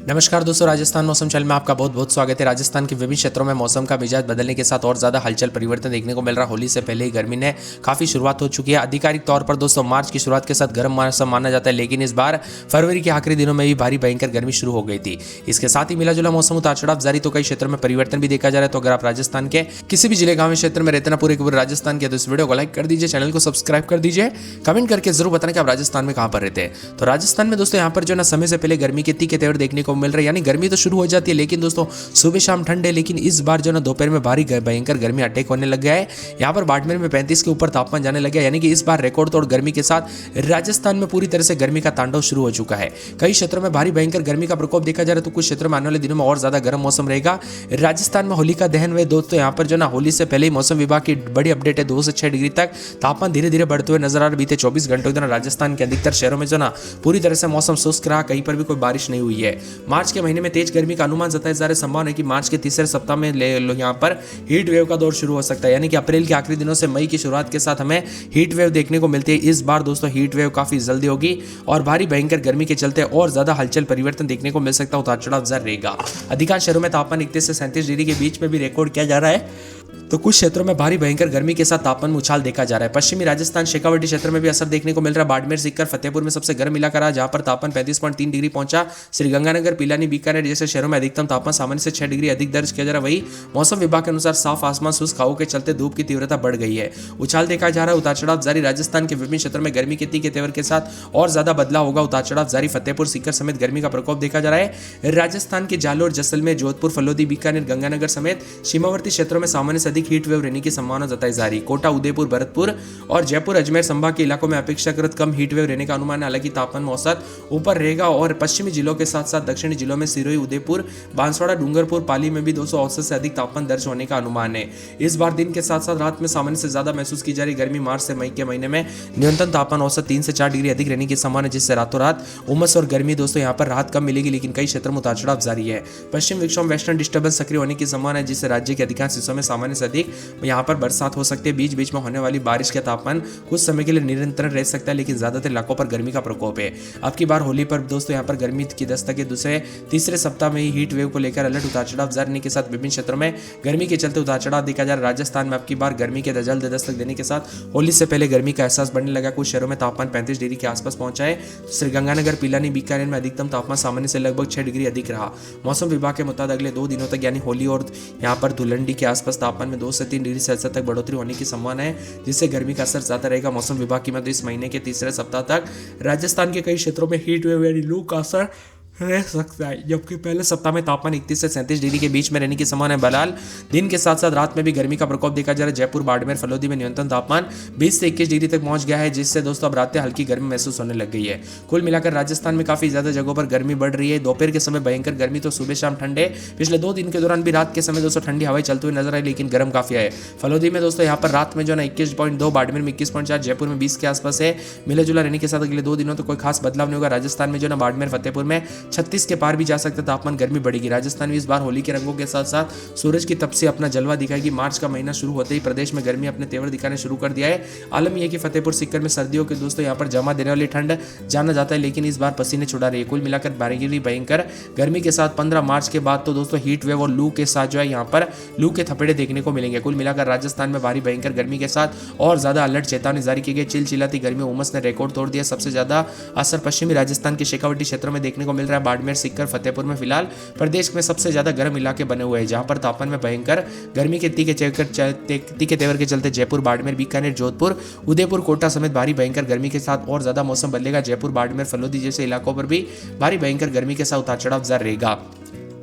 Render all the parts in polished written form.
नमस्कार दोस्तों, राजस्थान मौसम चैनल में आपका बहुत बहुत स्वागत है। राजस्थान के विभिन्न क्षेत्रों में मौसम का मिजाज बदलने के साथ और ज़्यादा हलचल परिवर्तन देखने को मिल रहा है। होली से पहले ही गर्मी ने काफ़ी शुरुआत हो चुकी है। आधिकारिक तौर पर दोस्तों मार्च की शुरुआत के साथ गर्म मौसम माना जाता है, लेकिन इस बार फरवरी के आखिरी दिनों में भी भारी भयंकर गर्मी शुरू हो गई थी। इसके साथ ही मिला जुला मौसम उतार चढ़ाव जारी, तो कई क्षेत्रों में परिवर्तन भी देखा जा रहा है। तो अगर आप राजस्थान के किसी भी जिले गाँव क्षेत्र में रहते ना पूरे राजस्थान के, तो इस वीडियो को लाइक कर दीजिए, चैनल को सब्सक्राइब कर दीजिए, कमेंट करके जरूर बताना कि आप राजस्थान में कहाँ पर रहते हैं। तो राजस्थान में दोस्तों यहाँ पर जो ना समय से पहले गर्मी के तीखे तेवर देखने को मिल रहे हैं, यानी गर्मी तो शुरू हो जाती है, लेकिन दोस्तों सुबह शाम ठंड है। लेकिन इस बार जो ना दोपहर में भारी भयंकर गर्मी अटैक होने लग गया है। यहाँ पर बाड़मेर में 35 के ऊपर तापमान जाने लगा, यानी कि इस बार रिकॉर्ड तोड़ गर्मी के साथ राजस्थान में पूरी तरह से गर्मी का तांडव शुरू हो चुका है। कई क्षेत्रों में भारी भयंकर गर्मी का प्रकोप देखा जा रहा है, तो कुछ क्षेत्रों में आने वाले दिनों में और ज्यादा गर्म मौसम रहेगा। राजस्थान में होली का दहन हुए दोस्तों, यहाँ पर जो ना होली से पहले ही मौसम विभाग की बड़ी अपडेट है। 2 से 6 डिग्री तक तापमान धीरे धीरे बढ़ते हुए नजर आ रहा है। बीते 24 घंटों के दौरान राजस्थान के अधिकतर शहरों में जो ना पूरी तरह से मौसम शुष्क रहा, कहीं पर भी कोई बारिश नहीं हुई है। मार्च के महीने में तेज गर्मी का अनुमान जताया जा रहा है। संभावना है कि मार्च के तीसरे सप्ताह में यहाँ पर हीट वेव का दौर शुरू हो सकता है, यानी कि अप्रैल के आखिरी दिनों से मई की शुरुआत के साथ हमें हीट वेव देखने को मिलती है। इस बार दोस्तों हीट वेव काफी जल्दी होगी और भारी भयंकर गर्मी के चलते और ज्यादा हलचल परिवर्तन देखने को मिल सकता है, उतार चढ़ाव जारी रहेगा। अधिकांश शहरों में तापमान 31 से 37 डिग्री के बीच में भी रिकॉर्ड किया जा रहा है, तो कुछ क्षेत्रों में भारी भयंकर गर्मी के साथ तापमान में उछाल देखा जा रहा है। पश्चिमी राजस्थान शेखावाटी क्षेत्र में भी असर देखने को मिल रहा है। बाड़मेर, सीकर, फतेहपुर में सबसे गर्म इलाका रहा, जहां पर तापमान 35.3 डिग्री पहुंचा। श्रीगंगानगर, पिलानी, बीकानेर जैसे शहरों में अधिकतम तापमान सामान्य से 6 डिग्री अधिक दर्ज किया जा रहा है। वही मौसम विभाग के अनुसार साफ आसमान, शुष्क हवाओं के चलते धूप की तीव्रता बढ़ गई है, उछाल देखा जा रहा है। उतार चढ़ाव जारी, राजस्थान के विभिन्न क्षेत्रों में गर्मी के तीखे तेवर के साथ और ज्यादा बदलाव होगा। उतार चढ़ाव जारी, फतेहपुर, सीकर समेत गर्मी का प्रकोप देखा जा रहा है। राजस्थान के जालोर, जैसलमेर, जोधपुर, फलोदी, बीकानेर, गंगानगर समेत सीमावर्ती क्षेत्रों में सामान्य से अधिक हीट वेव रहने की संभावना जताई जा रही। कोटा, उदयपुर, भरतपुर और जयपुर, अजमेर संभाग के इलाकों में अपेक्षाकृत कम हीट वेव रहने का अनुमान है। हालांकि तापमान में औसत ऊपर रहेगा और पश्चिमी जिलों के साथ साथ दक्षिणी जिलों में सिरोही, उदयपुर, बांसवाड़ा, डूंगरपुर, पाली में भी 200 औसत से अधिक तापमान दर्ज होने का अनुमान है। इस बार दिन के साथ साथ रात में सामान्य से ज्यादा महसूस की जा रही गर्मी। मार्च से मई के महीने में न्यूनतम तापमान औसत 3 से 4 डिग्री अधिक रहने की संभावना है, जिससे रातों रात उमस और गर्मी दोस्तों यहाँ पर राहत कम मिलेगी, लेकिन कई क्षेत्रों में उतार चढ़ाव जारी है। पश्चिम विक्षोभ वेस्टर्न डिस्टर्बेंस सक्रिय होने की संभावना है, जिससे राज्य के अधिकांश हिस्सों में सामान्य से अधिक यहाँ पर बरसात हो सकती है। बीच बीच में होने वाली बारिश का तापमान कुछ समय के लिए निरंतर रह सकता है, लेकिन ज्यादातर इलाकों पर गर्मी का प्रकोप है। अब की बार होली पर दोस्तों यहाँ पर गर्मी की दस्तक के दूसरे तीसरे सप्ताह में ही हीट वेव को लेकर अलर्ट। उतार चढ़ाव जारी के साथ विभिन्न क्षेत्रों में गर्मी के चलते उतार चढ़ाव देखा जा रहा है। राजस्थान में अब की बार गर्मी के जल्द दस्तक देने के साथ होली से पहले गर्मी का एहसास बढ़ने लगा। कुछ शहरों में तापमान 35 डिग्री के आसपास पहुंचा है। श्रीगंगानगर, पिलानी, बीकानेर में अधिकतम तापमान सामान्य से लगभग 6 डिग्री अधिक रहा। मौसम विभाग के मुताबिक अगले 2 दिनों तक यानी होली और यहाँ पर धुलंडी के आसपास तापमान में 2 से 3 डिग्री सेल्सियस तक बढ़ोतरी होने की संभावना है, जिससे गर्मी का असर ज्यादा रहेगा। मौसम विभाग की मदद इस महीने के तीसरे सप्ताह तक राजस्थान के कई क्षेत्रों में हीट वेव यानी लू का असर रह सकता है, जबकि पहले सप्ताह में तापमान 31 से 37 डिग्री के बीच में रहने की संभावना है। बहरहाल दिन के साथ साथ रात में भी गर्मी का प्रकोप देखा जा रहा है। जयपुर, बाड़मेर, फलोदी में न्यूनतम तापमान 20 से 21 डिग्री तक पहुंच गया है, जिससे दोस्तों अब रातें हल्की गर्मी महसूस होने लग गई है। कुल मिलाकर राजस्थान में काफी ज्यादा जगहों पर गर्मी बढ़ रही है। दोपहर के समय भयंकर गर्मी तो सुबह शाम ठंडे। पिछले 2 दिन के दौरान भी रात के समय दोस्तों ठंडी हवाएं चलती हुई नजर आई, लेकिन गर्म काफी है। फलोदी में दोस्तों यहाँ पर रात में जो ना 21.2, बाड़मेर में 21.4, जयपुर में 20 के आसपास है। मिला जुला रहने के साथ अगले 2 दिनों तो कोई खास बदलाव नहीं होगा। राजस्थान में जो ना बाड़मेर, फतेहपुर में 36 के पार भी जा सकते, तापमान गर्मी बढ़ेगी। राजस्थान में इस बार होली के रंगों के साथ साथ सूरज की तप से अपना जलवा दिखाएगी। मार्च का महीना शुरू होते ही प्रदेश में गर्मी अपने तेवर दिखाने शुरू कर दिया है। आलम यह कि फतेहपुर, सीकर में सर्दियों के दोस्तों यहाँ पर जमा देने वाली ठंड जाना जाता है, लेकिन इस बार पसीने छुड़ा रही है। कुल मिलाकर भयंकर गर्मी के साथ 15 मार्च के बाद तो दोस्तों हीट वेव और लू के साथ जो है यहाँ पर लू के थपेड़े देखने को मिलेंगे। कुल मिलाकर राजस्थान में भारी भयंकर गर्मी के साथ और ज्यादा अलर्ट चेतावनी जारी की गई। चिलचिलाती गर्मी उमस ने रिकॉर्ड तोड़ दिया। सबसे ज्यादा असर पश्चिमी राजस्थान के शेखावाटी क्षेत्रों में देखने को मिल रहा है। बाड़मेर, सीकर, फतेहपुर में फिलहाल प्रदेश में सबसे ज्यादा गर्म इलाके बने हुए हैं, जहां पर तापमान में भयंकर गर्मी के तीखे तेवर के चलते जयपुर, बाड़मेर, बीकानेर, जोधपुर, उदयपुर, कोटा समेत भारी भयंकर गर्मी के साथ और ज्यादा मौसम बदलेगा। जयपुर, बाड़मेर, फलोदी जैसे इलाकों पर भी भारी भयंकर गर्मी के साथ उतार चढ़ाव जारी रहेगा।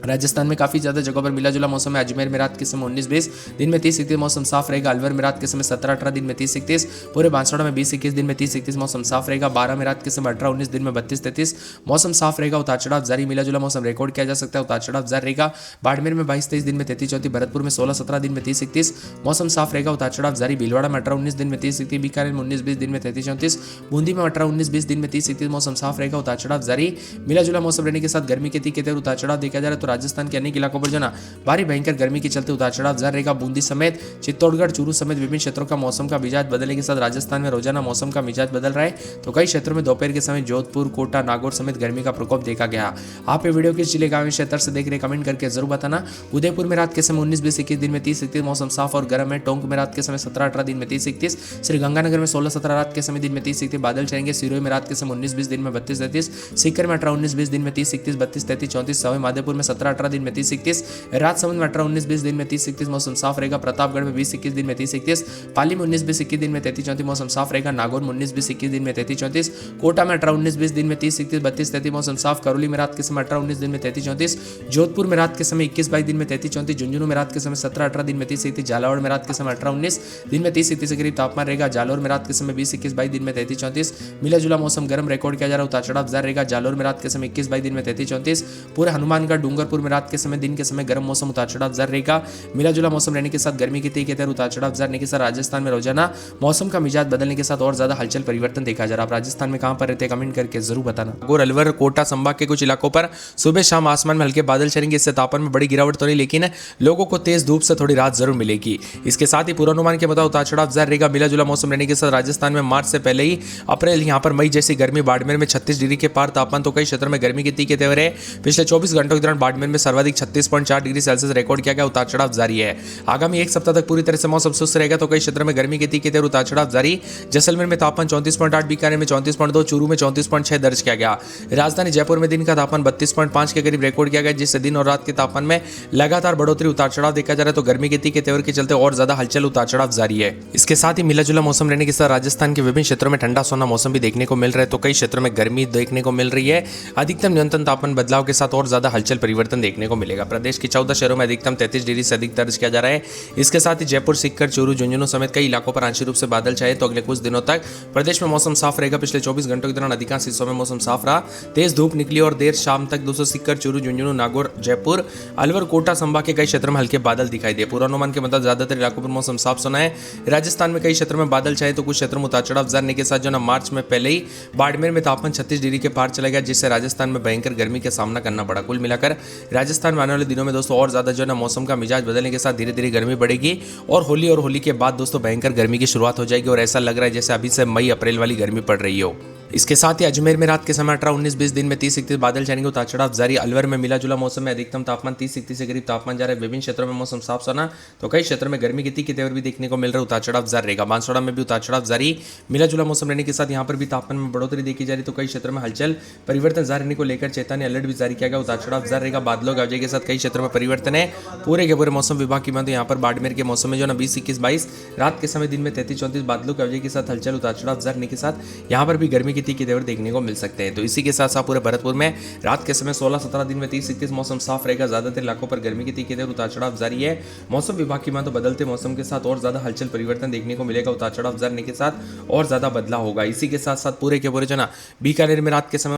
राजस्थान में काफी ज्यादा जगहों पर मिला जुला मौसम है। अजमेर में रात के समय 19-20, दिन में 30-31 मौसम साफ रहेगा। अलवर में रात के समय 17-18, दिन में 30-31, पूरे बांसवाड़ा में 20-21, दिन में 30-31 मौसम साफ रहेगा। 12 में रात के समय 18-19, दिन में 32-33 मौसम साफ रहेगा। उतार चढ़ाव जारी, मिला जुला मौसम रिकॉर्ड किया जा सकता है, उतार चढ़ाव जारी रहेगा। बाड़मेर में 22-23, दिन में 33-34, भरतपुर में 16-17, दिन में 30-31 मौसम साफ रहेगा। उतार चढ़ाव जारी, भीलवाड़ा में 18-19, दिन में 30-31, बीकानेर में 19-20, दिन में 33-34, बूंदी में 18-19-20, दिन में 30-31 मौसम साफ रहेगा। उतार चढ़ाव जारी, मिला जुला मौसम रहने के साथ गर्मी के तीखे तेवर उतार चढ़ाव देखा जा रहा है। तो राजस्थान के अनेक इलाकों पर जो ना भारी भयंकर गर्मी के चलते उतार चढ़ाव जारी रहेगा। बूंदी समेत चित्तौड़गढ़, चूरू समेत विभिन्न क्षेत्रों का मौसम का मिजाज बदलने के साथ राजस्थान में रोजाना मौसम का मिजाज बदल रहा है। तो कई क्षेत्रों में दोपहर के समय जोधपुर, कोटा, नागौर समेत गर्मी का प्रकोप देखा गया। आप ये वीडियो किस जिले गांव क्षेत्र से देख रहे कमेंट करके जरूर बताना। उदयपुर में रात के समय 19-20-21 दिन में 30-31 मौसम साफ और गर्म है। टोंक में रात के समय 17-18 दिन में 30-31, श्रीगंगानगर में 16-17 रात के समय दिन में 30-31 बादल छाएंगे। सिरोही में रात के समय 19-20 दिन में 32-33, सीकर में 18-19-20 दिन में 30-31, 32-33, 34, सवाई माधोपुर में 17-18 दिन में 30-31, राजसमंद में 18-19-20 दिन में 30-31 मौसम साफ रहेगा। प्रतापगढ़ में 20-21 दिन में 30-31, पाली में 19-20-21 दिन में 33-34 मौसम साफ रहेगा। नागौर में 19-20-21 दिन में 33-34, कोटा में 18-19-20 दिन में 30-31, 32-33 मौसम साफ। करौली में रात के समय 18-19 दिन में 33-34, जोधपुर में रात के समय 21-22 दिन में 33-34, झुंझुनू में रात के समय 17-18 दिन में 30-31, झालावाड़ में रात के समय 18-19 दिन में 30-31 के करीब तापमान रहेगा। जालोर में रात के समय 20-21-22 दिन में 33-34, मिला जुला मौसम गर्म रिकॉर्ड किया जा रहा है। उतार चढ़ाव जारी रहेगा। जालोर में रात के समय 21-22 दिन में 33-34, पूरे हनुमानगढ़, डूंगरपुर में रात के समय दिन के समय गर्म मौसम उतार चढ़ाव जारी रहेगा। मिला जुला मौसम रहने के साथ गर्मी की तेज के तहत उतार चढ़ाव जारी के साथ राजस्थान में रोजाना मौसम का मिजाज बदलने के साथ और ज्यादा हलचल परिवर्तन देखा जा रहा है। आप राजस्थान में कहां पर रहते हैं कमेंट करके जरूर बताना। नागौर, अलवर, कोटा संभाग के कुछ इलाकों पर सुबह शाम आसमान में हल्के बादल छाएंगे। इससे तापमान में बड़ी गिरावट तो नहीं, लेकिन लोगों को तेज धूप से थोड़ी राहत जरूर मिलेगी। इसके साथ ही पूर्वानुमान के मुताबिक उतार चढ़ाव जारी रहेगा। मिला जुला मौसम रहने के साथ राजस्थान में मार्च से पहले ही अप्रैल यहां पर मई जैसी गर्मी। बाड़मेर में 36 डिग्री के पार तापमान। तो कई क्षेत्रों में गर्मी की तीखे तेवर है। पिछले 24 घंटों के दौरान बाड़मेर में सर्वाधिक 36.4 डिग्री सेल्सियस रिकॉर्ड किया गया। उतार चढ़ाव जारी है। आगामी एक सप्ताह तक पूरी तरह से मौसम शुष्क रहेगा। तो कई क्षेत्रों में गर्मी की तीखे तेवर उतार चढ़ाव जारी। जैसलमेर में तापमान 34.8, बीकानेर में 34.2, चूरू में 34.6 दर्ज किया गया। राजधानी जयपुर में दिन का तापमान 32.5 के करीब रिकॉर्ड किया गया, जिससे दिन और रात के तापमान में लगातार बढ़ोतरी उतार चढ़ाव देखा जा रहा है। तो गर्मी के तीखे तेवर के चलते और ज्यादा हलचल उतार चढ़ाव जारी है। इसके साथ ही मिला जुला मौसम रहने के साथ राजस्थान के विभिन्न क्षेत्रों में ठंडा सोना मौसम भी देखने को मिल रहा है। तो कई क्षेत्रों में गर्मी देखने को मिल रही है। अधिकतम न्यूनतम तापमान बदलाव के साथ और ज्यादा हलचल परिवर्तन देखने को मिलेगा। प्रदेश के 14 शहरों में अधिकतम 33 डिग्री से अधिक दर्ज किया जा रहा है। इसके साथ ही जयपुर, सीकर, चूरू, झुंझुनू समेत कई इलाकों पर आंशिक रूप से बादल छाए। तो अगले कुछ दिनों तक प्रदेश में मौसम साफ रहेगा। पिछले 24 घंटों के दौरान अधिकांश हिस्सों में मौसम साफ रहा। तेज धूप निकली और देर शाम तक दोस्तों सीकर, चूरू, झुंझुनू, नागौर, जयपुर, अलवर, कोटा संभाग के कई क्षेत्रों में हल्के बादल दिखाई दिए। पूर्वानुमान के मुताबिक ज्यादातर इलाकों पर मौसम साफ सुना है। राजस्थान में कई क्षेत्रों में बादल छाए। तो कुछ क्षेत्रों में उतार चढ़ाव जाने के साथ जो ना मार्च में पहले ही बाड़मेर में तापमान 36 डिग्री के पार चला गया, जिससे राजस्थान में भयंकर गर्मी का सामना करना पड़ा। कुल मिलाकर राजस्थान में आने वाले दिनों में दोस्तों और ज्यादा जो ना मौसम का मिजाज बदलने के साथ धीरे धीरे गर्मी बढ़ेगी और होली के बाद दोस्तों भयंकर गर्मी की शुरुआत हो जाएगी। और ऐसा लग रहा है जैसे अभी से मई अप्रैल वाली गर्मी पड़ रही हो। इसके साथ ही अजमेर में रात के समय 18-19-20 दिन में 30-31 बादल छाएंगे। उतार चढ़ाव जारी। अलवर में मिला जुला मौसम में अधिकतम तापमान 30-31 के करीब तापमान जा रहा है। विभिन्न क्षेत्रों में मौसम साफ सुना। तो कई क्षेत्रों में गर्मी की तीखे तेवर भी देखने को मिल रहा है। उतार चढ़ाव जारी रहेगा। बांसवाड़ा में भी उतार चढ़ाव जारी। मिला जुला मौसम रहने के साथ यहाँ पर भी तापमान में बढ़ोतरी देखी जा रही। तो कई क्षेत्रों में हलचल परिवर्तन जारी रहने को लेकर चेतावनी अलर्ट भी जारी किया गया। उतार चढ़ाव जारी रहेगा। बादलों गरजे के साथ कई क्षेत्रों में परिवर्तन है। पूरे के पूरे मौसम विभाग की माने यहाँ पर बाड़मेर के मौसम में जो ना 20-21-22 रात के समय दिन में 33-34 बादलों के गरजे के साथ हलचल उतार चढ़ाव जारी के साथ यहाँ पर भी गर्मी की तीखे तेवर देखने को मिल सकते हैं। तो इसी के साथ साथ पूरे भरतपुर में रात के समय 16-17 दिन में 30-31 मौसम साफ रहेगा। ज्यादातर इलाकों पर गर्मी की तीखे तेवर उतार चढ़ाव जारी है। मौसम विभाग की माने तो बदलते मौसम के साथ और ज्यादा हलचल परिवर्तन देखने को मिलेगा। उतार चढ़ाव जारी के साथ और ज्यादा बदलाव होगा। इसी के साथ साथ पूरे के पूरे जो ना बीकानेर में रात के समय